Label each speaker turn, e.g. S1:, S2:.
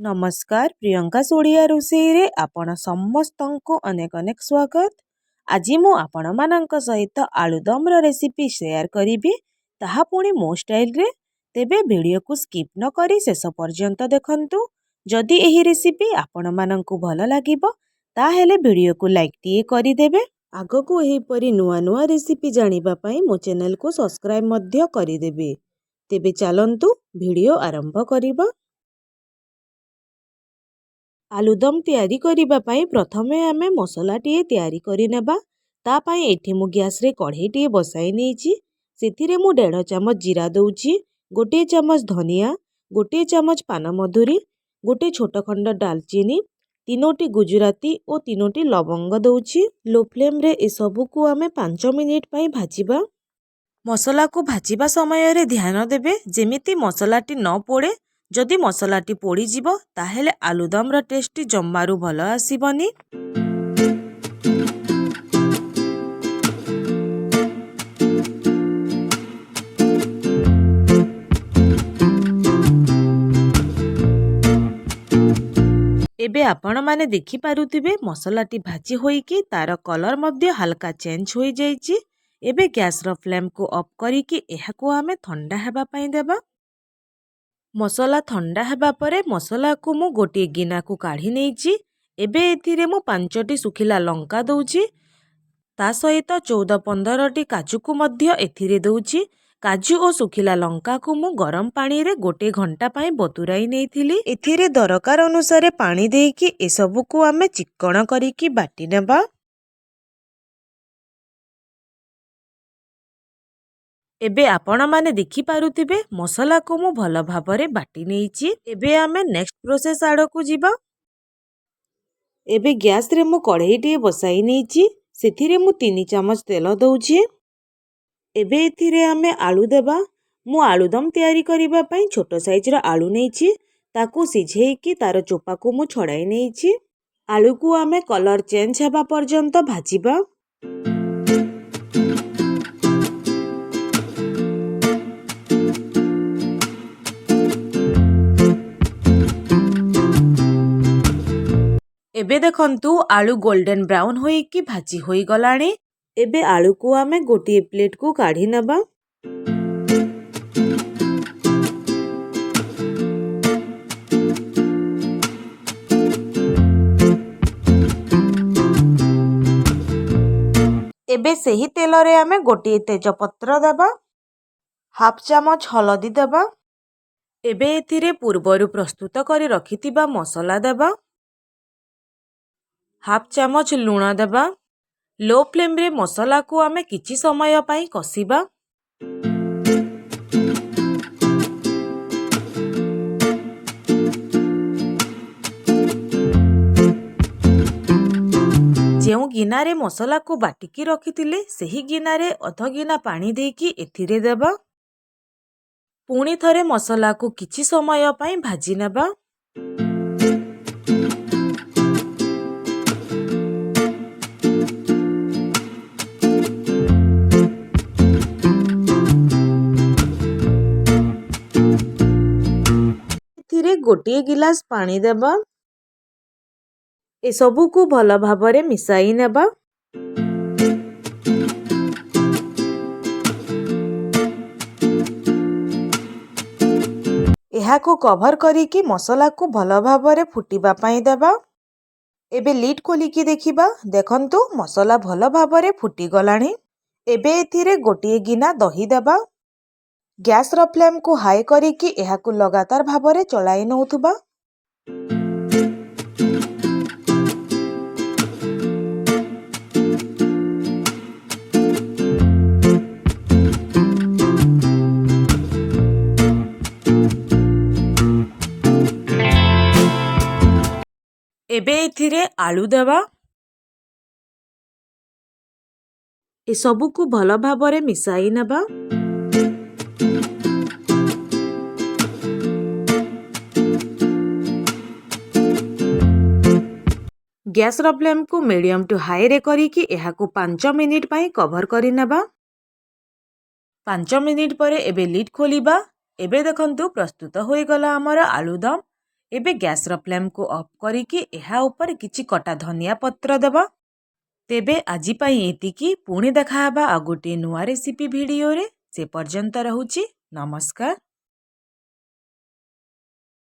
S1: नमस्कार प्रियंका ओडिया रसोई रे आपण समस्तंको अनेक अनेक स्वागत। आज मु आपण मानक सहित आलू दम रो रेसिपी शेयर करी ताहा पुणी मो स्टाइल रे। तेबे वीडियो को स्किप न करी शेष पर्यंत देखंतु। जदि एही रेसिपी आपण माननकु भल लागिबो ताहेले वीडियो को लाइक टिए करि देबे। आगो को एही परी नुआ नुआ रेसिपी जानिबा पई मो चैनल को सब्सक्राइब मध्य करि देबे। तेबे चलंतु वीडियो आरंभ करिबा। आलूदम तैयारी करिबा पई प्रथमे आमे मसला टिए तैयारी करि नेबा। ता पई एठी मु गैस रे कढ़ई टिए बसाई नेछि। सेथिरे मु 1.5 चमच जीरा दउछि, 1 चमच धनिया, 1 चमच पानमधुरी, 1 छोट खंड दालचीनी, 3टी गुजराती और 3टी लवंग दउछि। लो फ्लेम रे ए सबु को आमे 5 मिनिट पई भाजिबा। मसला को भाजिबा समय रे ध्यान देबे जेमिति मसलाटी न पोड़े। जदि मसलाटी पोड़ी जीवो ताहेले आलूदम रो टेस्ट जम्मारू भल आसीबनी। एबे आपण माने देखि पारुथिबे मसलाटी भाजी होईकी तार कलर मध्य हल्का चेंज होई जाईची। एबे गैस रो फ्लेम को ऑफ करिकी एहा को आमे ठंडा हेबा पई देबा। मसला ठंडा हेबा परे मसला को मु गोटे गिना को काढ़ी नेइची। एबे एथिरे मु 5टी सुखिला लंका दउची। ता सहित 14-15टी काजू को मध्य एथिरे दउची। काजू और सुखिला लंका को मु गरम पानी रे 1 घंटा पई बतुराई नेइथिली। एथिरे दरकार अनुसार पानी देकी ए सबु को आमे चिक्कण करिकी बाटी नेबा। एबे आपण माने देखि पारुथिबे मसला को मु भल भाबरे बाटी नेइची। एबे आमे नेक्स्ट प्रोसेस आड़ को जीवा। एबे गैस रे मु कढ़ई टिए बसाई नेइची। सेथिरे मु 3 चमच तेल दउछि। एबे एथिरे आमे आलू देबा। मु आलूदम तैयारी करिबा पई छोट साइज रो आलू नेइची। ताकू सिझेइकी तार चोपा को मु छड़ाई नेइची। आलू को आमे कलर चेंज हेबा पर्यंत भाजिबा। एबे देखंतु आलू गोल्डन ब्राउन होई कि भाजी होई गलाणी। एबे आलू को आमे गोटे प्लेट को काढ़ी नबा। एबे सही तेल रे आमे गोटे तेजपत्र देबा, हाफ चमच हलदी देबा। एबे एथिरे पूर्वरु प्रस्तुत करी रखिथिबा मसला देबा, हाफ चमच लूण देबा। लो फ्लेम रे मसला को आमे किछि समय पई कसिबा। जेउ गिना रे मसला को बाटिकी रखिथिले सेही गिना रे अध गिना पानी देकी एथिरे देबा। पुणी थरे मसला को किछि समय पई भाजी नेबा। एथिरे गोटे गिलास पानी देबा। ए सबु को भल भाबरे मिसाई नेबा। एहा को कवर करिकी मसला को भल भाबरे फुटिबा पई देबा। एबे लिड खोलिकी देखिबा। देखंतु मसला भल भाबरे फुटी गलाणी। एबे एथिरे गोटे गिना दही देबा। गैस रो फ्लेम को हाई करिकी एहा को लगातार भाबरे चलाई नउथुबा। एबे एथिरे आलू देबा। ए सबु को भल भाबरे मिसाई नेबा। गैस रो फ्लेम को मीडियम टू हाई रे करिकी एहा को 5 मिनिट पई कवर करि नेबा। 5 मिनिट परे एबे लिड खोलिबा। एबे देखंतु प्रस्तुत होई गला हमर आलूदम। ଏବେ ଗ୍ୟାସ୍ର ଫ୍ଲେମ୍କୁ ଅଫ୍ କରିକି ଏହା ଉପରେ କିଛି କଟା ଧନିଆ ପତ୍ର ଦେବ। ତେବେ ଆଜି ପାଇଁ ଏତିକି। ପୁଣି ଦେଖାହେବା ଆଉ ଗୋଟିଏ ନୂଆ ରେସିପି ଭିଡ଼ିଓରେ। ସେ ପର୍ଯ୍ୟନ୍ତ ରହୁଛି। ନମସ୍କାର।